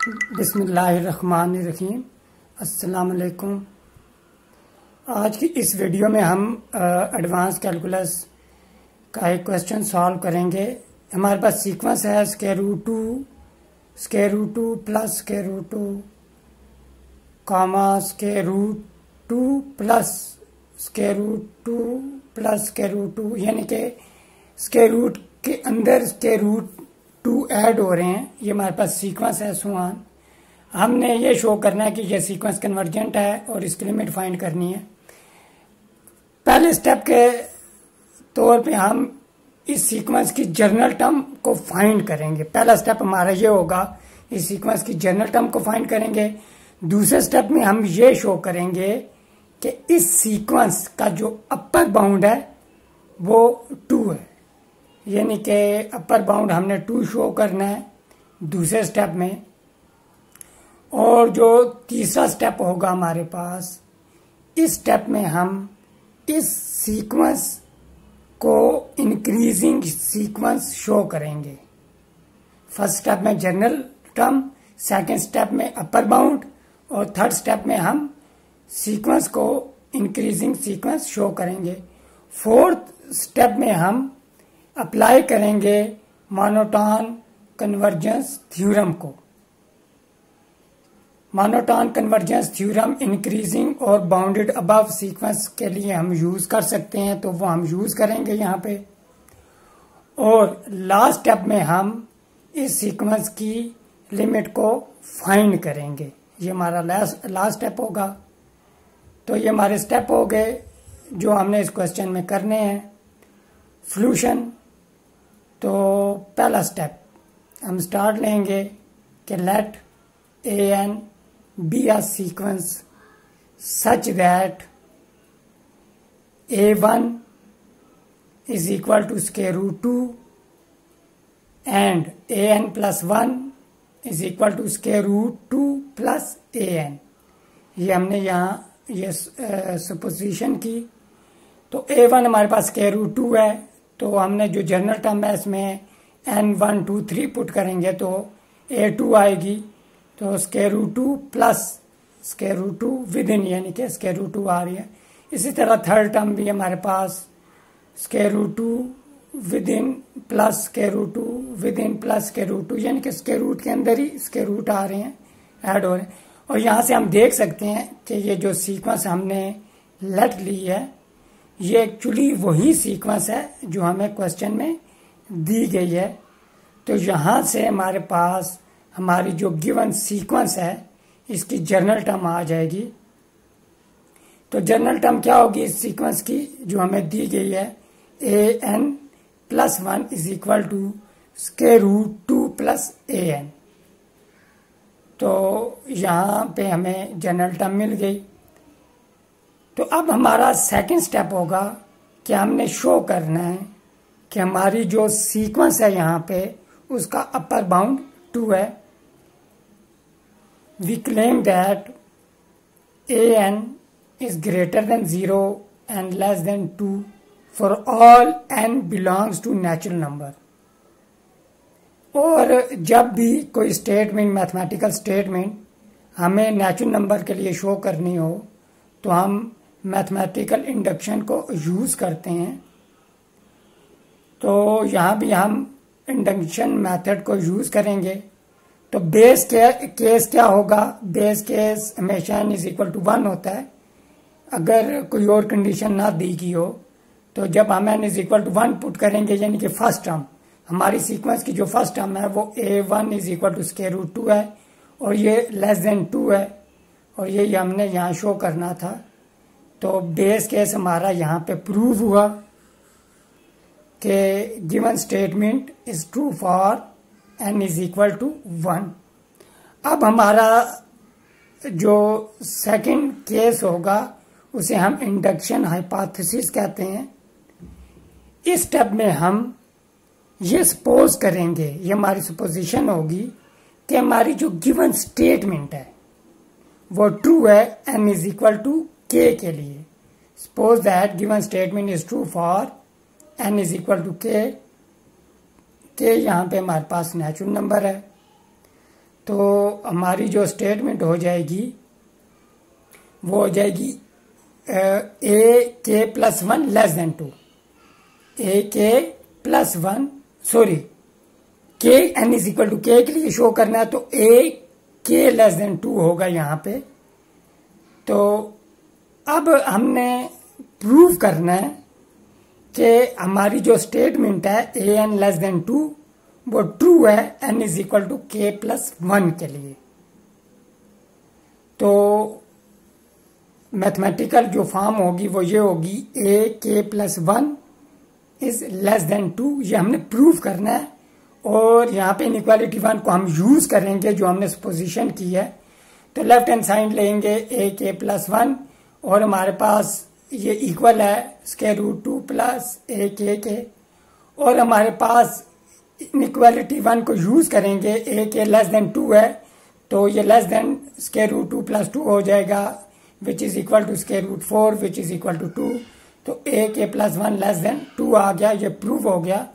बिस्मिल्लाहिर्रहमानिर्रहीम। अस्सलाम वालेकुम। आज की इस वीडियो में हम एडवांस कैलकुलस का एक क्वेश्चन सॉल्व करेंगे। हमारे पास सीक्वेंस है square root two plus square root two comma square root two plus square root two plus square root two, यानी कि स्क्वायर रूट के अंदर स्क्वायर रूट टू ऐड हो रहे हैं। ये हमारे पास सीक्वेंस है सुहान। हमने ये शो करना है कि ये सीक्वेंस कन्वर्जेंट है और इसकी लिमिट फाइंड करनी है। पहले स्टेप के तौर पे हम इस सीक्वेंस की जनरल टर्म को फाइंड करेंगे। पहला स्टेप हमारा ये होगा, इस सीक्वेंस की जनरल टर्म को फाइंड करेंगे। दूसरे स्टेप में हम ये शो करेंगे कि इस सीक्वेंस का जो अपर बाउंड है वो 2 है, यानी कि अपर बाउंड हमने 2 शो करना है दूसरे स्टेप में। और जो तीसरा स्टेप होगा हमारे पास, इस स्टेप में हम इस सीक्वेंस को इंक्रीजिंग सीक्वेंस शो करेंगे। फर्स्ट स्टेप में जनरल टर्म, सेकंड स्टेप में अपर बाउंड और थर्ड स्टेप में हम सीक्वेंस को इंक्रीजिंग सीक्वेंस शो करेंगे। फोर्थ स्टेप में हम अप्लाई करेंगे मोनोटोन कन्वर्जेंस थ्योरम को। मोनोटोन कन्वर्जेंस थ्योरम इंक्रीजिंग और बाउंडेड अबव सीक्वेंस के लिए हम यूज कर सकते हैं, तो वो हम यूज करेंगे यहाँ पे। और लास्ट स्टेप में हम इस सीक्वेंस की लिमिट को फाइंड करेंगे। ये हमारा लास्ट स्टेप होगा। तो ये हमारे स्टेप हो गए जो हमने इस क्वेश्चन में करने हैं। सॉल्यूशन, तो पहला स्टेप हम स्टार्ट लेंगे कि late an be a sequence such that a1 is equal to square root 2 and an plus 1 is equal to square root 2 plus an। ये हमने यहाँ ये सपोजिशन की। तो a1 हमारे पास स्क्वायर रूट 2 है, तो हमने जो जनरल टर्म है इसमें n1 2 3 पुट करेंगे तो a2 आएगी। तो square root 2 plus square root 2 within, यानी कि स्क्वायर रूट 2 आ रही है। इसी तरह थर्ड टर्म भी हमारे पास square root 2 within plus square root 2 within plus square root 2, यानी कि स्क्वायर रूट के अंदर ही स्क्वायर रूट आ रहे हैं, ऐड हो रहे हैं। और यहाँ से हम देख सकते हैं कि ये जो सीक्वेंस हमने लेट ली है ये एक्चुअली वही सीक्वेंस है जो हमें क्वेश्चन में दी गई है। तो यहाँ से हमारे पास हमारी जो गिवन सीक्वेंस है इसकी जनरल टर्म आ जाएगी। तो जनरल टर्म क्या होगी इस सीक्वेंस की जो हमें दी गई है, an plus 1 is equal to square root 2 plus an। तो यहाँ पे हमें जनरल टर्म मिल गई। तो अब हमारा सेकंड स्टेप होगा कि हमने शो करना है कि हमारी जो सीक्वेंस है यहाँ पे उसका अपर बाउंड 2 है। We claim that an is greater than 0 and less than 2 for all n belongs to natural number। और जब भी कोई स्टेटमेंट, मैथमेटिकल स्टेटमेंट हमें नेचुरल नंबर के लिए शो करनी हो तो हम मैथमेटिकल इंडक्शन को यूज करते हैं। तो यहाँ भी हम इंडक्शन मेथड को यूज करेंगे। तो बेस केस क्या होगा, बेस केस हमेशा n इज इक्वल टू 1 होता है। अगर कोई और कंडीशन ना दी गई हो तो जब हम n is equal to 1 put करेंगे, यानी कि फर्स्ट टर्म, हमारी सीक्वेंस की जो फर्स्ट टर्म है वो a1 is equal to square root 2 है और ये लेस देन 2 है और ये हमने यहाँ शो करना था। तो बेस केस हमारा यहाँ पे प्रूव हुआ कि given statement is true for n is equal to 1। अब हमारा जो सेकंड केस होगा उसे हम इंडक्शन हाइपोथेसिस कहते हैं। इस स्टेप में हम ये सपोज करेंगे, ये हमारी सपोजिशन होगी कि हमारी जो गिवन स्टेटमेंट है वो ट्रू है n is equal to k के लिए। Suppose that given statement is true for n is equal to k। यहाँ पे हमारे पास नेचुरल नंबर है। तो हमारी जो स्टेटमेंट हो जाएगी वो हो जाएगी A K plus one less than two, A K plus one, sorry K N is equal to K के लिए शो करना है तो A K less than to होगा यहाँ पे। तो अब हमने प्रूव करना है कि हमारी जो स्टेटमेंट है A N less than to वो ट्रू है एन इज इक्वल टू के प्लस वन के लिए। तो मैथमेटिकल जो फॉर्म होगी वो ये होगी A K plus one is less than two, ये हमने प्रूव करना है। और यहाँ पे इनइक्वालिटी वन को हम यूज करेंगे जो हमने सपोजिशन की है। तो लेफ्ट हैंड साइड लेंगे ए के प्लस वन और हमारे पास ये इक्वल है square root two plus A K, और हमारे पास इनइक्वालिटी वन को यूज करेंगे A K less than two है तो ये less than square root two plus two हो जाएगा which is equal to square root four which is equal to two. तो A K plus one less than two आ गया, ये prove हो गया।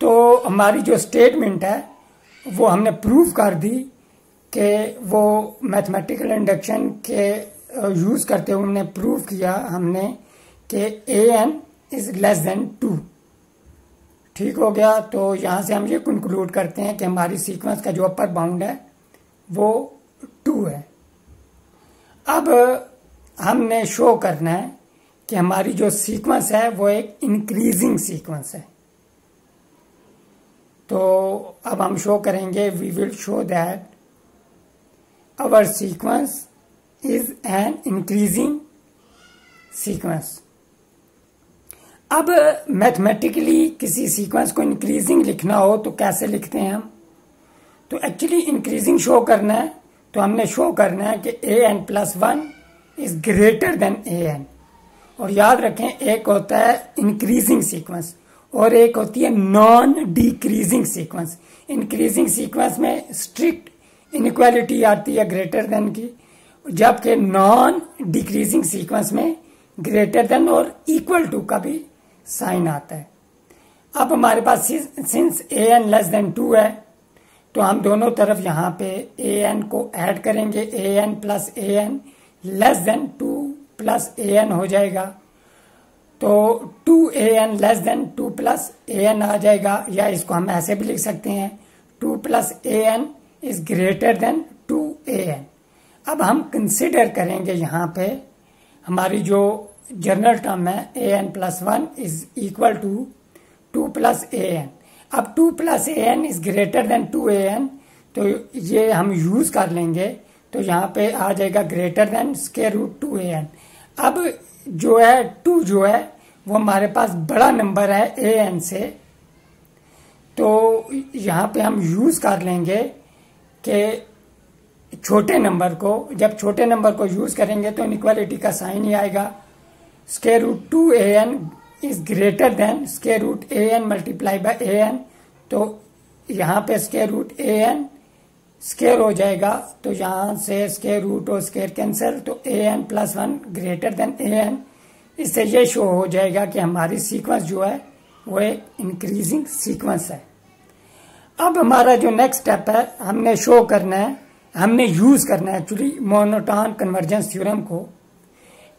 तो हमारी जो स्टेटमेंट है वो हमने प्रूव कर दी कि वो मैथमेटिकल इंडक्शन के यूज करते हुए हमने प्रूव किया हमने कि A N is less than two. ठीक हो गया। तो यहाँ से हम ये कंक्लूड करते हैं कि हमारी सीक्वेंस का जो अपर बाउंड है वो 2 है। अब हमने शो करना है कि हमारी जो सीक्वेंस है वो एक इंक्रीजिंग सीक्वेंस है। तो अब हम शो करेंगे, we will show that our sequence is an increasing sequence. अब मैथमेटिकली किसी सीक्वेंस को इंक्रीजिंग लिखना हो तो कैसे लिखते हैं हम? तो एक्चुअली इंक्रीजिंग शो करना है तो हमने शो करना है कि A N plus one is greater than A N. और याद रखें एक होता है इंक्रीजिंग सीक्वेंस और एक होती है non decreasing sequence. Increasing sequence में स्ट्रिक्ट इनइक्वालिटी आती है ग्रेटर देन की, जबकि नॉन डिक्रीजिंग सीक्वेंस में ग्रेटर देन और इक्वल टू का भी साइन आता है। अब हमारे पास since A N less than two है तो हम दोनों तरफ यहाँ पे ए एन को ऐड करेंगे, A N plus A N less than two plus A N हो जाएगा। तो 2an less than 2 plus A N आ जाएगा, या इसको हम ऐसे भी लिख सकते हैं 2 plus A N is greater than 2an। अब हम कंसिडर करेंगे यहाँ पे हमारी जो जनरल टर्म है A N plus one is equal to 2 plus A N. अब 2 plus A N is greater than 2an, तो ये हम यूज कर लेंगे। तो यहाँ पे आ जाएगा greater than square root 2an। अब जो है 2 जो है वो हमारे पास बड़ा नंबर है ए एन से, तो यहाँ पे हम यूज कर लेंगे कि छोटे नंबर को, जब छोटे नंबर को यूज करेंगे तो इनइक्वालिटी का साइन ही आएगा। Square root 2an is greater than square root A N multiply by A N. तो यहाँ पे square root A N square हो जाएगा, तो यहाँ से स्क्वायर रूट और स्क्वायर कैंसिल, तो A N plus one greater than A N. इससे ये शो हो जाएगा कि हमारी सीक्वेंस जो है वो एक इंक्रीजिंग सीक्वेंस है। अब हमारा जो नेक्स्ट स्टेप है, हमने शो करना है, हमने यूज करना है एक्चुअली मोनोटोन कन्वर्जेंस थ्योरम को।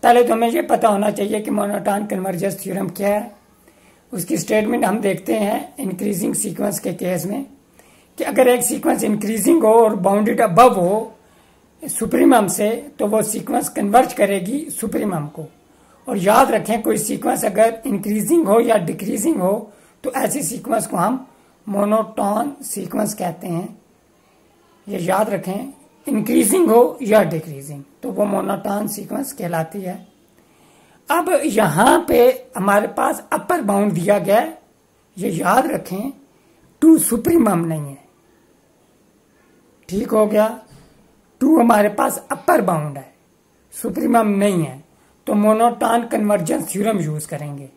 पहले तो हमें ये पता होना चाहिए कि मोनोटोन कन्वर्जेंस थ्योरम क्या है। उसकी स्टेटमेंट हम देखते हैं इंक्रीजिंग सीक्वेंस के केस में कि अगर एक सीक्वेंस इंक्रीजिंग हो और बाउंडेड अबव हो सुप्रीमम से, तो वो सीक्वेंस कन्वर्ज करेगी सुप्रीमम को। और याद रखें कोई सीक्वेंस अगर इंक्रीजिंग हो या डिक्रीजिंग हो तो ऐसी सीक्वेंस को हम मोनोटोन सीक्वेंस कहते हैं। ये याद रखें, इंक्रीजिंग हो या डिक्रीजिंग तो वो मोनोटोन सीक्वेंस कहलाती है। अब यहां पे हमारे पास अपर बाउंड दिया गया है, ये याद रखें 2 सुप्रीमम नहीं है। ठीक हो गया, 2 हमारे पास अपर बाउंड है, सुप्रीमम नहीं है। तो मोनोटोन कन्वर्जेंस थ्योरम यूज करेंगे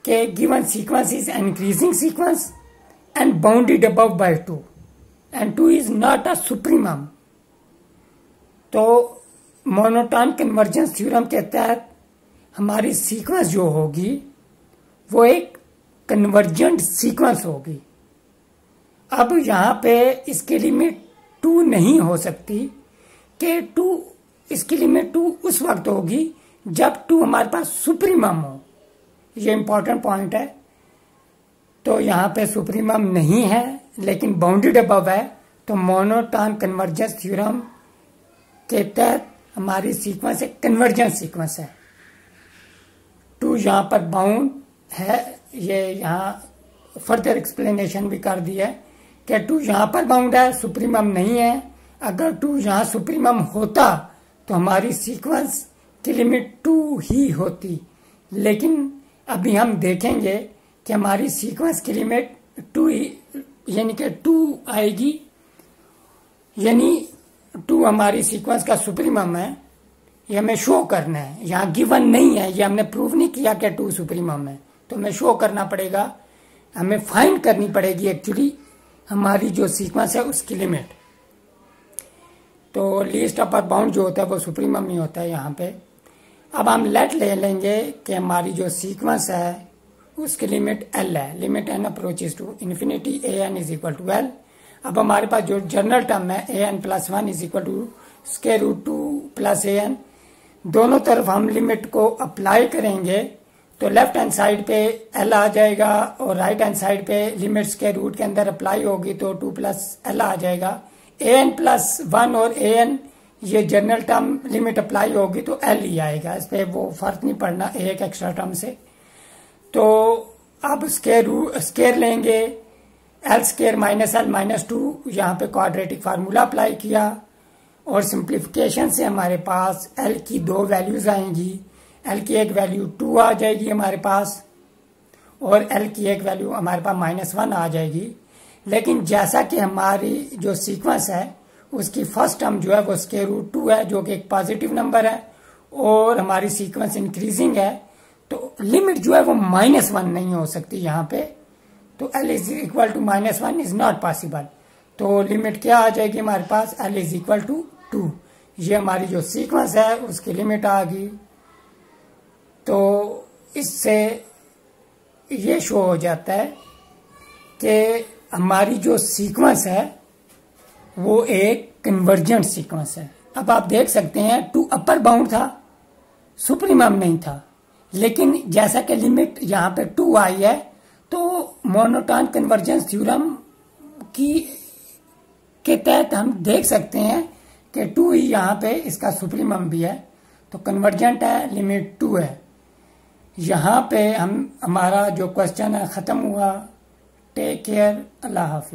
कि given sequence is increasing sequence and bounded above by 2 and 2 is not a supremum. तो मोनोटोन कन्वर्जेंस थ्योरम के तहत हमारी सीक्वेंस जो होगी वो एक कन्वर्जेंट सीक्वेंस होगी। अब यहाँ पे इसके लिमिट टू नहीं हो सकती कि टू, इसकी लिमिट टू उस वक्त होगी जब टू हमारे पास सुप्रीमम हो। ये इंपॉर्टेंट पॉइंट है। तो यहाँ पे सुप्रीमम नहीं है लेकिन बाउंडेड अबव है, तो मोनोटॉन कन्वर्जेंस थ्योरम के तहत हमारी सीक्वेंस एक कन्वर्जेंस सीक्वेंस है। टू यहाँ पर बाउंड है, ये यहाँ फर्दर एक्सप्लेनेशन भी कर दी है कि टू यहाँ पर बाउंड है, सुप्रीमम नहीं है। अगर टू यहाँ सुप्रीमम होता तो हमारी सीक्वेंस की लिमिट टू ही होती, लेकिन अभी हम देखेंगे कि हमारी सीक्वेंस की लिमिट टू, यानी कि टू आएगी, यानी टू हमारी सीक्वेंस का सुप्रीमम है। ये हमें शो करना है, यहाँ गिवन नहीं है, ये हमने प्रूव नहीं किया कि टू सुप्रीमम है, तो हमें शो करना पड़ेगा, हमें फाइंड करनी पड़ेगी एक्चुअली हमारी जो सीक्वेंस है उसकी लिमिट। तो लीस्ट अपर बाउंड जो होता है वो सुप्रीमम नहीं होता है यहाँ पे। अब हम लेट ले लेंगे कि हमारी जो सीक्वेंस है उसकी लिमिट एल है, limit N approaches to infinity A N is equal to L. अब हमारे पास जो जनरल टर्म है A N plus one is equal to square root two plus A N, दोनों तरफ हम लिमिट को अप्लाई करेंगे तो लेफ्ट हैंड साइड पे एल आ जाएगा और राइट हैंड साइड पे लिमिट स्क्वायर रूट के अंदर अप्लाई होगी तो टू प्लस एल आ जाएगा। ए एन प्लस वन और ए एन ये जनरल टर्म लिमिट अप्लाई होगी तो एल ही आएगा, इस पर वो फर्क नहीं पड़ना एक एक्स्ट्रा टर्म से। तो अब स्क्वायर लेंगे, L square minus L minus two, यहाँ पे क्वाड्रेटिक फार्मूला अप्लाई किया और सिंप्लीफिकेशन से हमारे पास एल की दो वैल्यूज आएंगी। एल की एक वैल्यू टू आ जाएगी हमारे पास और एल की एक वैल्यू हमारे पास माइनस वन आ जाएगी। लेकिन जैसा कि हमारी जो सीक्वेंस है उसकी फर्स्ट टर्म जो है वो स्क्वायर रूट टू है जो कि एक पॉजिटिव नंबर है और हमारी सीक्वेंस इंक्रीजिंग है, तो लिमिट जो है वो माइनस वन नहीं हो सकती यहाँ पे। तो L is equal to minus one is not possible. तो लिमिट क्या आ जाएगी हमारे पास, L is equal to two. ये हमारी जो सीक्वेंस है उसकी लिमिट आ गई। तो इससे ये शो हो जाता है कि हमारी जो सीक्वेंस है वो एक कन्वर्जेंट सीक्वेंस है। अब आप देख सकते हैं टू अपर बाउंड था, सुप्रीमम नहीं था, लेकिन जैसा कि लिमिट यहाँ पे टू आई है तो मोनोटॉन कन्वर्जेंस थ्योरम के तहत हम देख सकते हैं कि टू ही यहाँ पे इसका सुप्रीमम भी है, तो कन्वर्जेंट है, लिमिट टू है। यहाँ पे हमारा जो क्वेश्चन है खत्म हुआ। टेक केयर, अल्लाह हाफ़िज़।